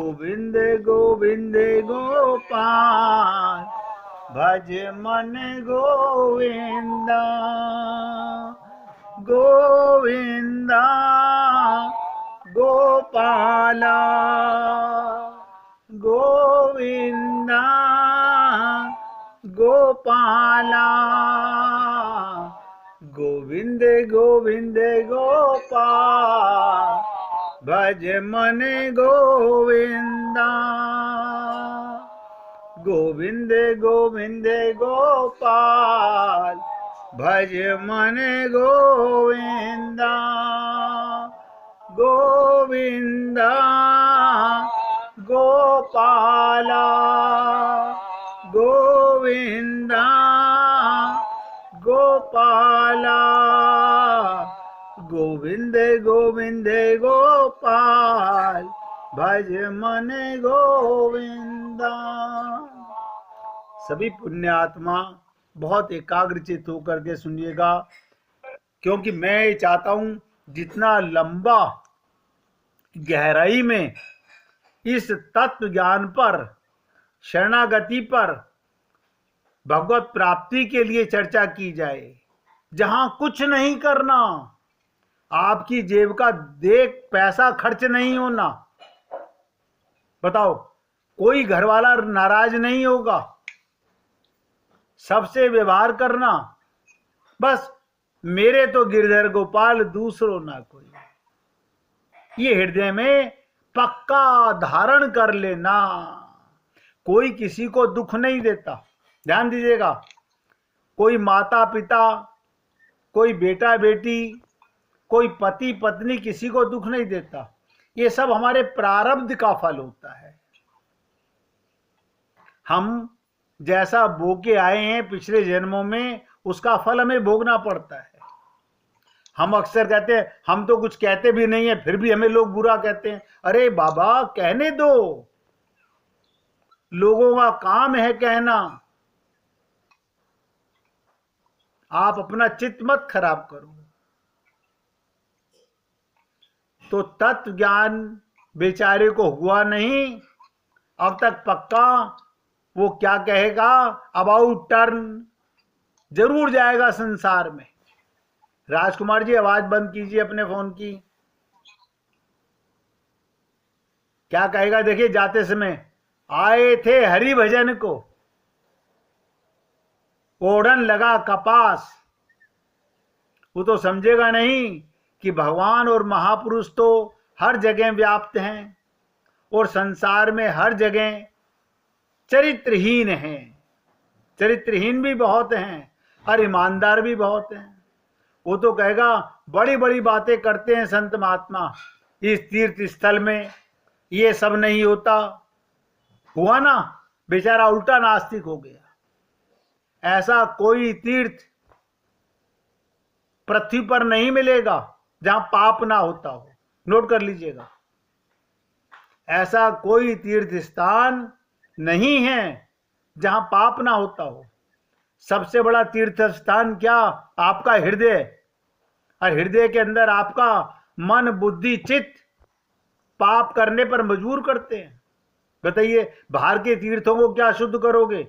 गोविंद गोविंद गोपाल भज मन गोविंदा गोविंदा गोपाला गोविंदा गोपाला गोविंद गोविंद गोपाल भज मन गोविंदा गोविंद गोविंद गोपाल भज मन गोविंदा गोविंदा गोपाला गोविंदा गोपाला गोविंद गोविंद गोपाल भज मन गोविंदा। सभी पुण्य आत्मा बहुत एकाग्रचित होकर के सुनिएगा, क्योंकि मैं ये चाहता हूं जितना लंबा गहराई में इस तत्व ज्ञान पर, शरणागति पर, भगवत प्राप्ति के लिए चर्चा की जाए, जहां कुछ नहीं करना, आपकी जेब का देख पैसा खर्च नहीं होना। बताओ, कोई घरवाला नाराज नहीं होगा, सबसे व्यवहार करना, बस मेरे तो गिरधर गोपाल दूसरों ना कोई, ये हृदय में पक्का धारण कर लेना। कोई किसी को दुख नहीं देता, ध्यान दीजिएगा। कोई माता पिता, कोई बेटा बेटी, कोई पति पत्नी किसी को दुख नहीं देता। ये सब हमारे प्रारब्ध का फल होता है। हम जैसा भोग के आए हैं पिछले जन्मों में, उसका फल हमें भोगना पड़ता है। हम अक्सर कहते हैं हम तो कुछ कहते भी नहीं है, फिर भी हमें लोग बुरा कहते हैं। अरे बाबा, कहने दो, लोगों का काम है कहना। आप अपना चित्त मत खराब करो। तो तत्व ज्ञान बेचारे को हुआ नहीं अब तक पक्का, वो क्या कहेगा, अबाउट टर्न जरूर जाएगा संसार में। राजकुमार जी, आवाज बंद कीजिए अपने फोन की। क्या कहेगा देखिए, जाते समय आए थे हरि भजन को, ओढ़न लगा कपास। वो तो समझेगा नहीं कि भगवान और महापुरुष तो हर जगह व्याप्त हैं और संसार में हर जगह चरित्रहीन हैं। चरित्रहीन भी बहुत हैं और ईमानदार भी बहुत हैं। वो तो कहेगा बड़ी बड़ी बातें करते हैं संत महात्मा, इस तीर्थ स्थल में ये सब नहीं होता। हुआ ना, बेचारा उल्टा नास्तिक हो गया। ऐसा कोई तीर्थ पृथ्वी पर नहीं मिलेगा जहां पाप ना होता हो। नोट कर लीजिएगा, ऐसा कोई तीर्थ स्थान नहीं है जहां पाप ना होता हो। सबसे बड़ा तीर्थ स्थान क्या? आपका हृदय। और हृदय के अंदर आपका मन, बुद्धि, चित्त पाप करने पर मजबूर करते हैं। बताइए, बाहर के तीर्थों को क्या शुद्ध करोगे?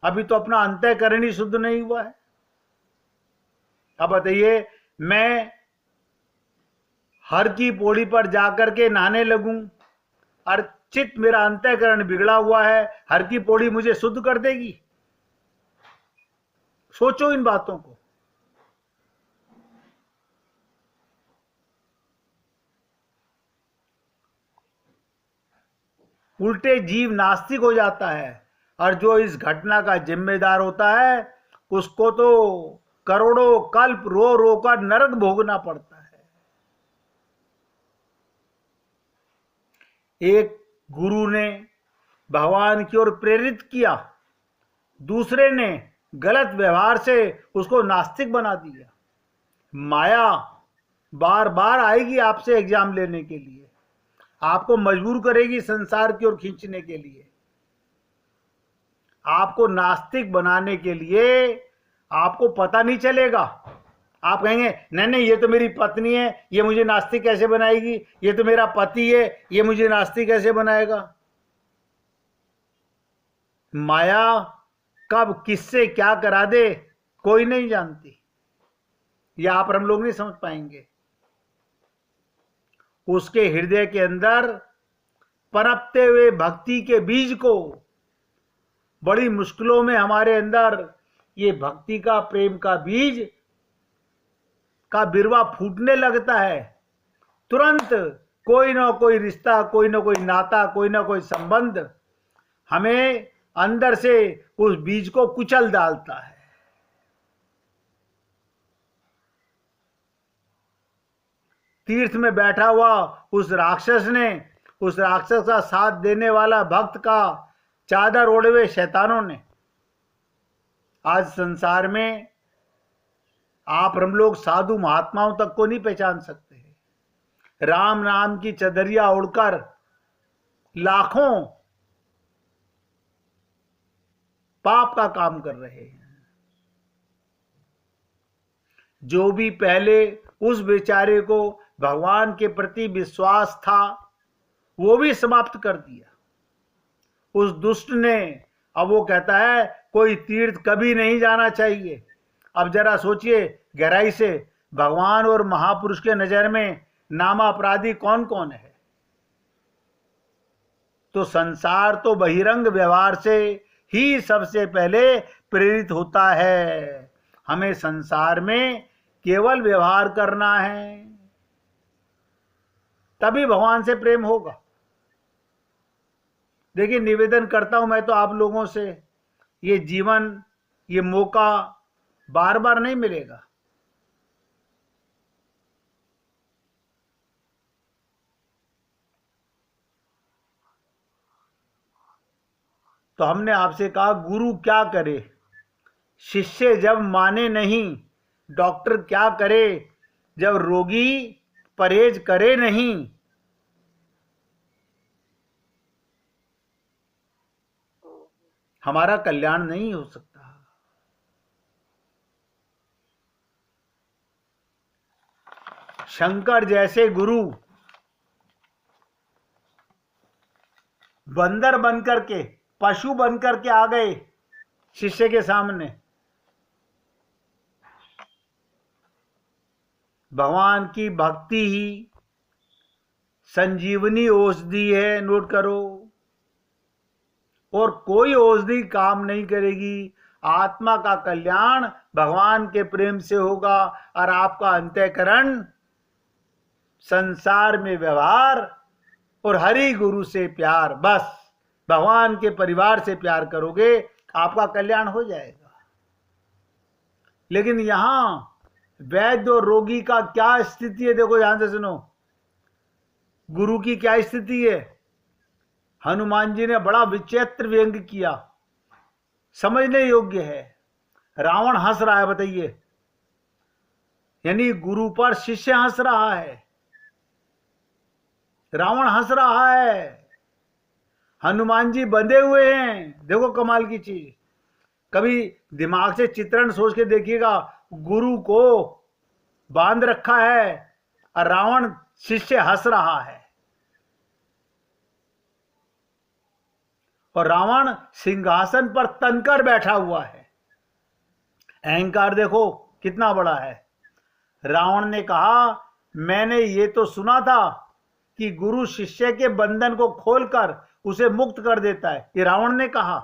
अभी तो अपना अंतःकरण ही शुद्ध नहीं हुआ है। अब बताइए, मैं हर की पौड़ी पर जाकर के नहाने लगूं और चित्त मेरा अंतःकरण बिगड़ा हुआ है, हर की पौड़ी मुझे शुद्ध कर देगी? सोचो इन बातों को। उल्टे जीव नास्तिक हो जाता है और जो इस घटना का जिम्मेदार होता है उसको तो करोड़ों कल्प रो रो कर नरक भोगना पड़ता है। एक गुरु ने भगवान की ओर प्रेरित किया, दूसरे ने गलत व्यवहार से उसको नास्तिक बना दिया। माया बार बार आएगी आपसे एग्जाम लेने के लिए, आपको मजबूर करेगी संसार की ओर खींचने के लिए। आपको नास्तिक बनाने के लिए आपको पता नहीं चलेगा, आप कहेंगे नहीं नहीं ये तो मेरी पत्नी है, ये मुझे नास्तिक कैसे बनाएगी, ये तो मेरा पति है, ये मुझे नास्तिक कैसे बनाएगा। माया कब किससे क्या करा दे कोई नहीं जानती, ये आप और हम लोग नहीं समझ पाएंगे। उसके हृदय के अंदर पनपते हुए भक्ति के बीज को बड़ी मुश्किलों में हमारे अंदर ये भक्ति का, प्रेम का बीज का बिरवा फूटने लगता है। तुरंत कोई ना कोई रिश्ता, कोई ना कोई नाता, कोई ना कोई संबंध हमें अंदर से उस बीज को कुचल डालता है। तीर्थ में बैठा हुआ उस राक्षस ने, उस राक्षस का साथ देने वाला भक्त का चादर ओढ़े हुए शैतानों ने आज संसार में आप हम लोग साधु महात्माओं तक को नहीं पहचान सकते। राम नाम की चदरिया ओढ़कर लाखों पाप का काम कर रहे हैं। जो भी पहले उस बेचारे को भगवान के प्रति विश्वास था वो भी समाप्त कर दिया उस दुष्ट ने। अब वो कहता है कोई तीर्थ कभी नहीं जाना चाहिए। अब जरा सोचिए गहराई से, भगवान और महापुरुष के नजर में नामा अपराधी कौन कौन है। तो संसार तो बहिरंग व्यवहार से ही सबसे पहले प्रेरित होता है। हमें संसार में केवल व्यवहार करना है, तभी भगवान से प्रेम होगा। देखिए, निवेदन करता हूं मैं तो आप लोगों से, ये जीवन, ये मौका बार बार नहीं मिलेगा। तो हमने आपसे कहा गुरु क्या करे, शिष्य जब माने नहीं, डॉक्टर क्या करे जब रोगी परहेज करे नहीं। हमारा कल्याण नहीं हो सकता। शंकर जैसे गुरु बंदर बनकर के, पशु बनकर के आ गए शिष्य के सामने। भगवान की भक्ति ही संजीवनी औषधि है, नोट करो। और कोई औषधि काम नहीं करेगी। आत्मा का कल्याण भगवान के प्रेम से होगा और आपका अंतःकरण संसार में व्यवहार और हरि गुरु से प्यार, बस भगवान के परिवार से प्यार करोगे, आपका कल्याण हो जाएगा। लेकिन यहां वैद्य और रोगी का क्या स्थिति है, देखो ध्यान से सुनो। गुरु की क्या स्थिति है? हनुमान जी ने बड़ा विचित्र व्यंग किया, समझने योग्य है। रावण हंस रहा है, बताइए, यानी गुरु पर शिष्य हंस रहा है, रावण हंस रहा है, हनुमान जी बंधे हुए हैं। देखो कमाल की चीज, कभी दिमाग से चित्रण सोच के देखिएगा। गुरु को बांध रखा है और रावण शिष्य हंस रहा है, और रावण सिंहासन पर तनकर बैठा हुआ है। अहंकार देखो कितना बड़ा है। रावण ने कहा मैंने ये तो सुना था कि गुरु शिष्य के बंधन को खोलकर उसे मुक्त कर देता है। ये रावण ने कहा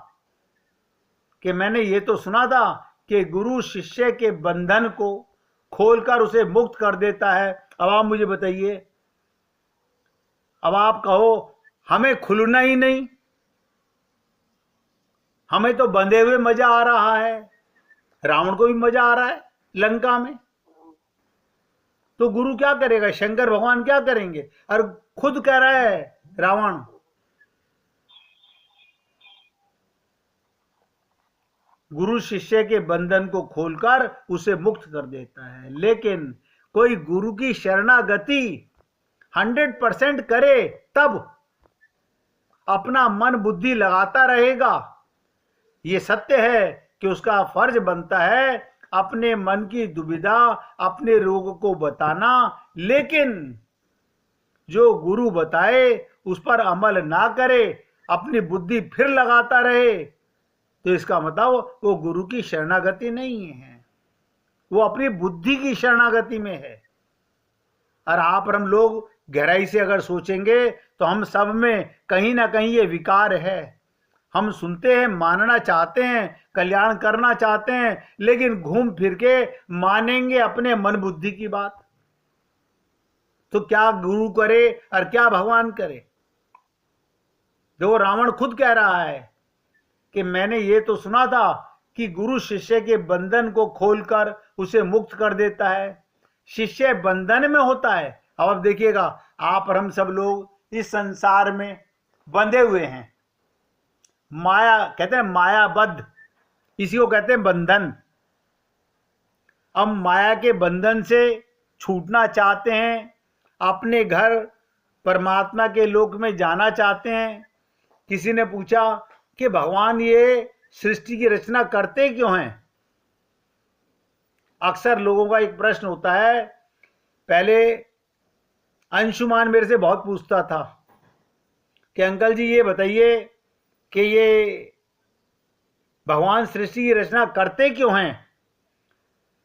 कि मैंने ये तो सुना था कि गुरु शिष्य के बंधन को खोलकर उसे मुक्त कर देता है। अब आप मुझे बताइए, अब आप कहो हमें खुलना ही नहीं, हमें तो बंधे हुए मजा आ रहा है, रावण को भी मजा आ रहा है लंका में। तो गुरु क्या करेगा, शंकर भगवान क्या करेंगे? और खुद कह रहा है रावण, गुरु शिष्य के बंधन को खोलकर उसे मुक्त कर देता है। लेकिन कोई गुरु की शरणागति 100% करे तब अपना मन बुद्धि लगाता रहेगा। ये सत्य है कि उसका फर्ज बनता है अपने मन की दुविधा, अपने रोग को बताना, लेकिन जो गुरु बताए उस पर अमल ना करे, अपनी बुद्धि फिर लगाता रहे, तो इसका मतलब वो गुरु की शरणागति नहीं है, वो अपनी बुद्धि की शरणागति में है। और आप और हम लोग गहराई से अगर सोचेंगे तो हम सब में कहीं ना कहीं ये विकार है। हम सुनते हैं, मानना चाहते हैं, कल्याण करना चाहते हैं, लेकिन घूम फिर के मानेंगे अपने मन बुद्धि की बात। तो क्या गुरु करे और क्या भगवान करे? जो रावण खुद कह रहा है कि मैंने ये तो सुना था कि गुरु शिष्य के बंधन को खोलकर उसे मुक्त कर देता है, शिष्य बंधन में होता है। अब देखिएगा, आप और हम सब लोग इस संसार में बंधे हुए हैं, माया कहते हैं, मायाबद्ध, इसी को कहते हैं बंधन। अब माया के बंधन से छूटना चाहते हैं, अपने घर परमात्मा के लोक में जाना चाहते हैं। किसी ने पूछा कि भगवान ये सृष्टि की रचना करते क्यों हैं? अक्सर लोगों का एक प्रश्न होता है। पहले अंशुमान मेरे से बहुत पूछता था कि अंकल जी ये बताइए कि ये भगवान सृष्टि की रचना करते क्यों हैं,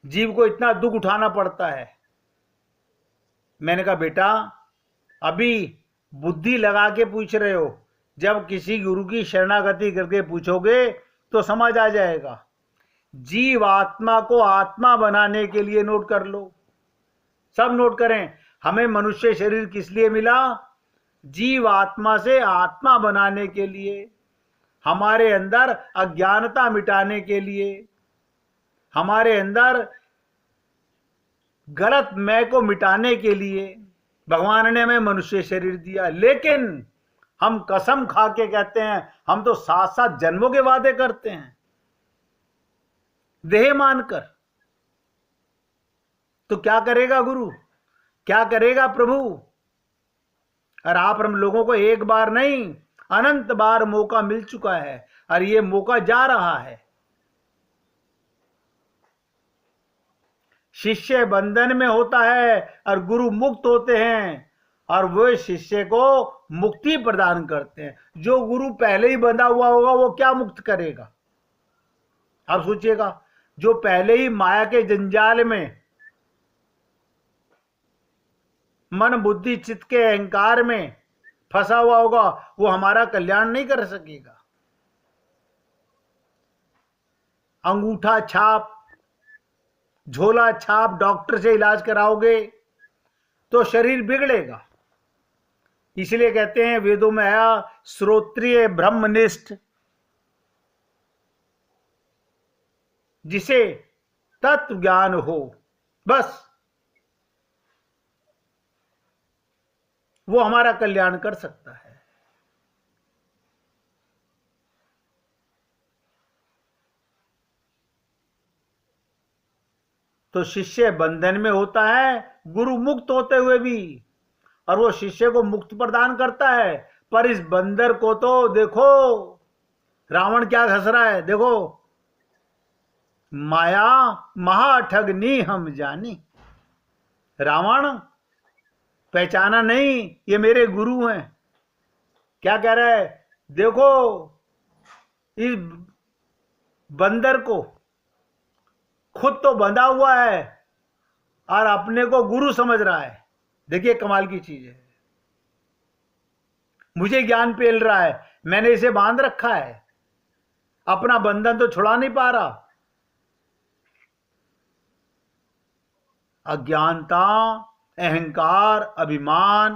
जीव को इतना दुख उठाना पड़ता है। मैंने कहा बेटा, अभी बुद्धि लगा के पूछ रहे हो, जब किसी गुरु की शरणागति करके पूछोगे तो समझ आ जाएगा। जीव आत्मा को आत्मा बनाने के लिए, नोट कर लो, सब नोट करें, हमें मनुष्य शरीर किस लिए मिला? जीव आत्मा से आत्मा बनाने के लिए, हमारे अंदर अज्ञानता मिटाने के लिए, हमारे अंदर गलत मैं को मिटाने के लिए भगवान ने हमें मनुष्य शरीर दिया। लेकिन हम कसम खा के कहते हैं, हम तो 7-7 जन्मों के वादे करते हैं देह मानकर। तो क्या करेगा गुरु, क्या करेगा प्रभु? और आप हम लोगों को एक बार नहीं, अनंत बार मौका मिल चुका है, और ये मौका जा रहा है। शिष्य बंधन में होता है और गुरु मुक्त होते हैं, और वो शिष्य को मुक्ति प्रदान करते हैं। जो गुरु पहले ही बंधा हुआ होगा वो क्या मुक्त करेगा? आप सोचिएगा, जो पहले ही माया के जंजाल में, मन बुद्धि चित्त के अहंकार में फंसा हुआ होगा, वो हमारा कल्याण नहीं कर सकेगा। अंगूठा छाप, झोला छाप डॉक्टर से इलाज कराओगे तो शरीर बिगड़ेगा। इसलिए कहते हैं, वेदों में आया, श्रोत्रिय ब्रह्मनिष्ठ, जिसे तत्व ज्ञान हो, बस वो हमारा कल्याण कर सकता है। तो शिष्य बंधन में होता है, गुरु मुक्त होते हुए भी, और वो शिष्य को मुक्त प्रदान करता है। पर इस बंदर को तो देखो, रावण क्या हंस रहा है, देखो, माया महाठगनी हम जानी। रावण पहचाना नहीं, ये मेरे गुरु हैं। क्या कह रहा है? देखो, इस बंदर को खुद तो बंधा हुआ है और अपने को गुरु समझ रहा है। देखिए कमाल की चीज है। मुझे ज्ञान पेल रहा है, मैंने इसे बांध रखा है, अपना बंधन तो छुड़ा नहीं पा रहा। अज्ञानता, अहंकार, अभिमान,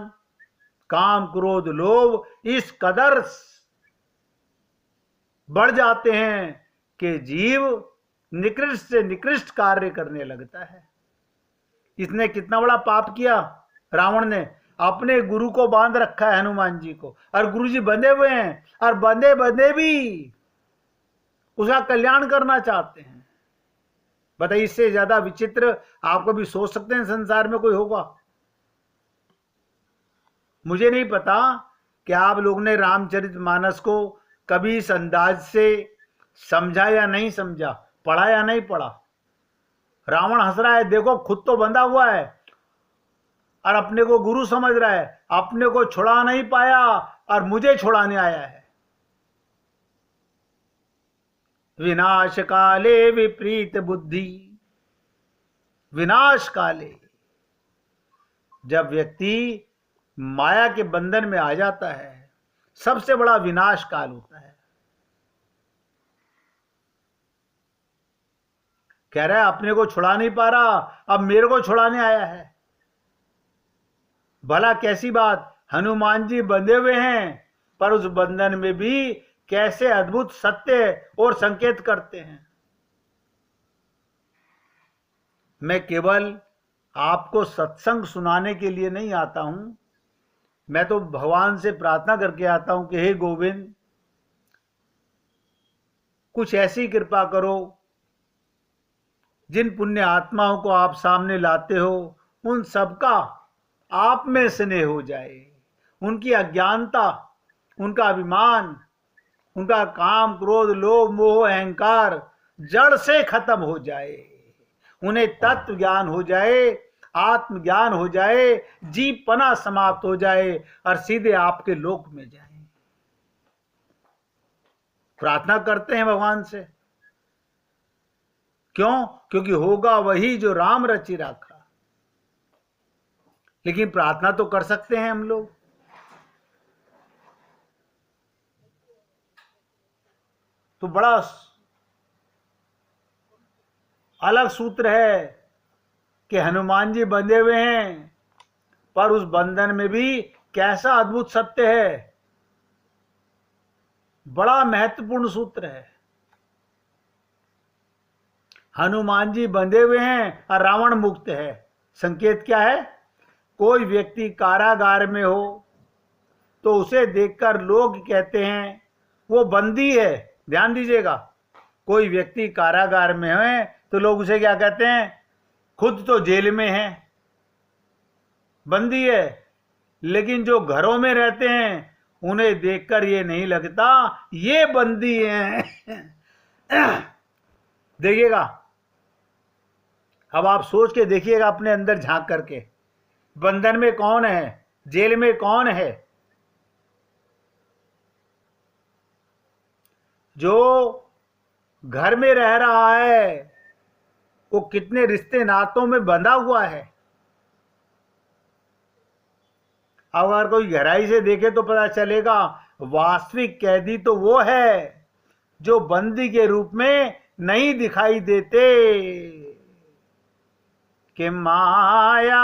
काम, क्रोध, लोभ इस कदर बढ़ जाते हैं कि जीव निकृष्ट से निकृष्ट कार्य करने लगता है। इसने कितना बड़ा पाप किया रावण ने, अपने गुरु को बांध रखा है, हनुमान जी को, और गुरु जी बंधे हुए हैं, और बंधे बंधे भी उसका कल्याण करना चाहते हैं। बताइए, इससे ज्यादा विचित्र आपको भी सोच सकते हैं संसार में कोई होगा? मुझे नहीं पता कि आप लोग ने रामचरितमानस को कभी इस अंदाज से समझा या नहीं समझा, पढ़ा या नहीं पढ़ा। रावण हंस रहा है, देखो खुद तो बंधा हुआ है और अपने को गुरु समझ रहा है, अपने को छुड़ा नहीं पाया और मुझे छुड़ाने आया है। विनाश काले विपरीत बुद्धि, विनाश काले, जब व्यक्ति माया के बंधन में आ जाता है सबसे बड़ा विनाश काल होता है। कह रहा है अपने को छुड़ा नहीं पा रहा, अब मेरे को छुड़ाने आया है। भला कैसी बात, हनुमान जी बंधे हुए हैं पर उस बंधन में भी कैसे अद्भुत सत्य और संकेत करते हैं। मैं केवल आपको सत्संग सुनाने के लिए नहीं आता हूं, मैं तो भगवान से प्रार्थना करके आता हूं कि हे गोविंद, कुछ ऐसी कृपा करो जिन पुण्य आत्माओं को आप सामने लाते हो उन सबका आप में स्नेह हो जाए, उनकी अज्ञानता, उनका अभिमान, उनका काम क्रोध लोभ मोह अहंकार जड़ से खत्म हो जाए, उन्हें तत्व ज्ञान हो जाए, आत्मज्ञान हो जाए, जीवपना समाप्त हो जाए और सीधे आपके लोक में जाए। प्रार्थना करते हैं भगवान से, क्यों? क्योंकि होगा वही जो राम रचि राखा। लेकिन प्रार्थना तो कर सकते हैं हम लोग, तो बड़ा अलग सूत्र है कि हनुमान जी बंधे हुए हैं पर उस बंधन में भी कैसा अद्भुत सत्य है। बड़ा महत्वपूर्ण सूत्र है। हनुमान जी बंधे हुए हैं और रावण मुक्त है। संकेत क्या है? कोई व्यक्ति कारागार में हो तो उसे देखकर लोग कहते हैं वो बंदी है। ध्यान दीजिएगा, कोई व्यक्ति कारागार में है तो लोग उसे क्या कहते हैं? खुद तो जेल में है, बंदी है। लेकिन जो घरों में रहते हैं उन्हें देखकर ये नहीं लगता ये बंदी है। देखिएगा, अब आप सोच के देखिएगा अपने अंदर झांक करके, बंधन में कौन है, जेल में कौन है? जो घर में रह रहा है वो कितने रिश्ते नातों में बंधा हुआ है। अगर कोई गहराई से देखे तो पता चलेगा वास्तविक कैदी तो वो है जो बंदी के रूप में नहीं दिखाई देते। कि माया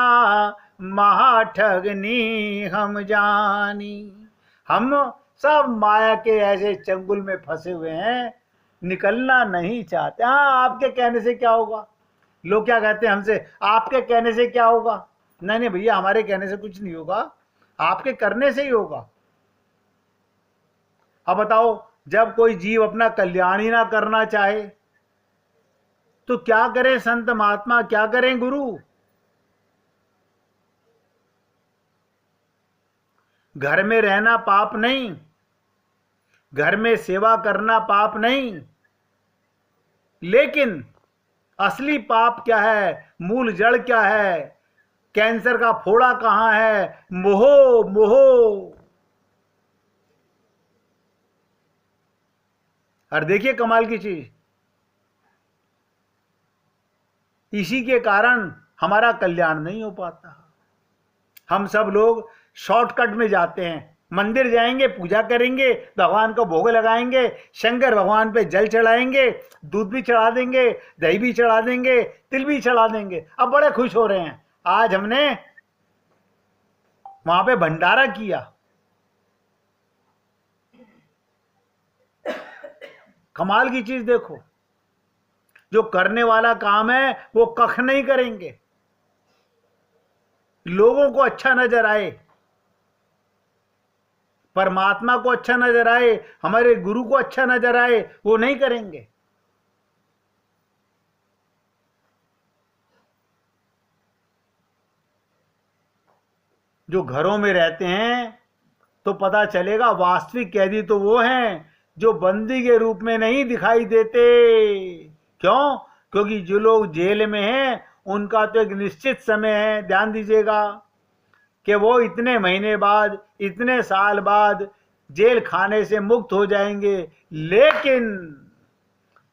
महाठगनी हम जानी, हम सब माया के ऐसे चंगुल में फंसे हुए हैं, निकलना नहीं चाहते। हाँ, आपके कहने से क्या होगा? लोग क्या कहते हैं हमसे, आपके कहने से क्या होगा? नहीं नहीं भैया, हमारे कहने से कुछ नहीं होगा, आपके करने से ही होगा। अब बताओ, जब कोई जीव अपना कल्याण ही ना करना चाहे तो क्या करें संत महात्मा, क्या करें गुरु? घर में रहना पाप नहीं, घर में सेवा करना पाप नहीं, लेकिन असली पाप क्या है, मूल जड़ क्या है, कैंसर का फोड़ा कहां है? मोह, मोह। और देखिए कमाल की चीज, इसी के कारण हमारा कल्याण नहीं हो पाता। हम सब लोग शॉर्टकट में जाते हैं, मंदिर जाएंगे, पूजा करेंगे, भगवान को भोग लगाएंगे, शंकर भगवान पे जल चढ़ाएंगे, दूध भी चढ़ा देंगे, दही भी चढ़ा देंगे, तिल भी चढ़ा देंगे। अब बड़े खुश हो रहे हैं, आज हमने वहां पे भंडारा किया। कमाल की चीज देखो, जो करने वाला काम है वो कख नहीं करेंगे। लोगों को अच्छा नजर आए, परमात्मा को अच्छा नजर आए, हमारे गुरु को अच्छा नजर आए, वो नहीं करेंगे। जो घरों में रहते हैं तो पता चलेगा वास्तविक कैदी तो वो हैं जो बंदी के रूप में नहीं दिखाई देते। क्यों? क्योंकि जो लोग जेल में हैं उनका तो एक निश्चित समय है, ध्यान दीजिएगा, कि वो इतने महीने बाद, इतने साल बाद जेल खाने से मुक्त हो जाएंगे। लेकिन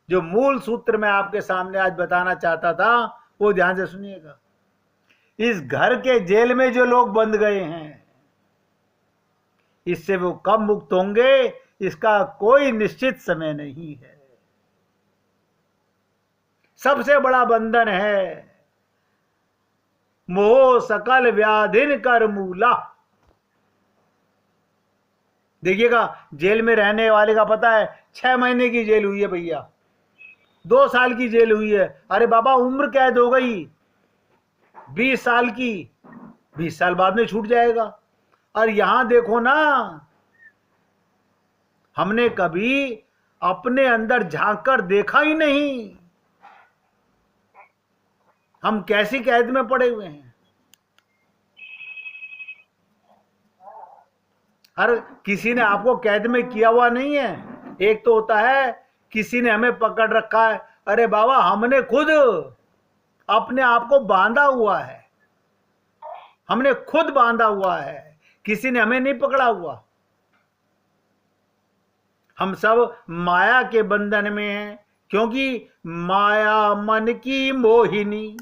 जो मूल सूत्र मैं आपके सामने आज बताना चाहता था वो ध्यान से सुनिएगा। इस घर के जेल में जो लोग बंद गए हैं, इससे वो कब मुक्त होंगे इसका कोई निश्चित समय नहीं है। सबसे बड़ा बंधन है मोह सकल व्याधिन कर मूला। देखिएगा, जेल में रहने वाले का पता है 6 महीने की जेल हुई है भैया, 2 साल की जेल हुई है, अरे बाबा उम्र कैद हो गई 20 साल की, 20 साल बाद में छूट जाएगा। और यहां देखो ना, हमने कभी अपने अंदर झांक कर देखा ही नहीं, हम कैसी कैद में पड़े हुए हैं। हर किसी ने आपको कैद में किया हुआ नहीं है। एक तो होता है किसी ने हमें पकड़ रखा है, अरे बाबा हमने खुद अपने आप को बांधा हुआ है, हमने खुद बांधा हुआ है, किसी ने हमें नहीं पकड़ा हुआ। हम सब माया के बंधन में हैं, क्योंकि माया मन की मोहिनी,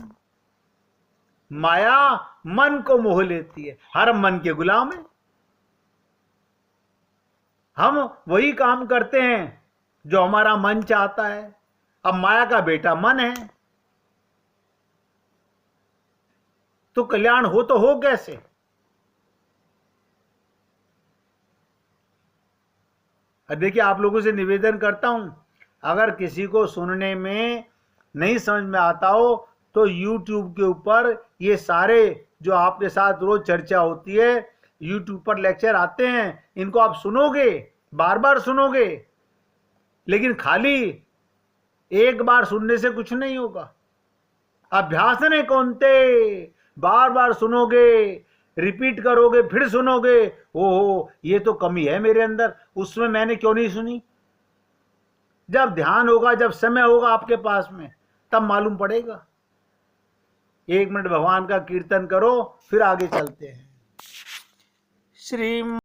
माया मन को मोह लेती है, हर मन के गुलाम है। हम वही काम करते हैं जो हमारा मन चाहता है। अब माया का बेटा मन है, तो कल्याण हो तो हो कैसे? देखिए, आप लोगों से निवेदन करता हूं, अगर किसी को सुनने में नहीं समझ में आता हो तो YouTube के ऊपर ये सारे जो आपके साथ रोज चर्चा होती है, YouTube पर लेक्चर आते हैं, इनको आप सुनोगे, बार बार सुनोगे, लेकिन खाली एक बार सुनने से कुछ नहीं होगा। अभ्यास ने कौनते, बार बार सुनोगे, रिपीट करोगे, फिर सुनोगे, ओहो ये तो कमी है मेरे अंदर, उसमें मैंने क्यों नहीं सुनी। जब ध्यान होगा, जब समय होगा आपके पास में, तब मालूम पड़ेगा। 1 मिनट भगवान का कीर्तन करो, फिर आगे चलते हैं। श्री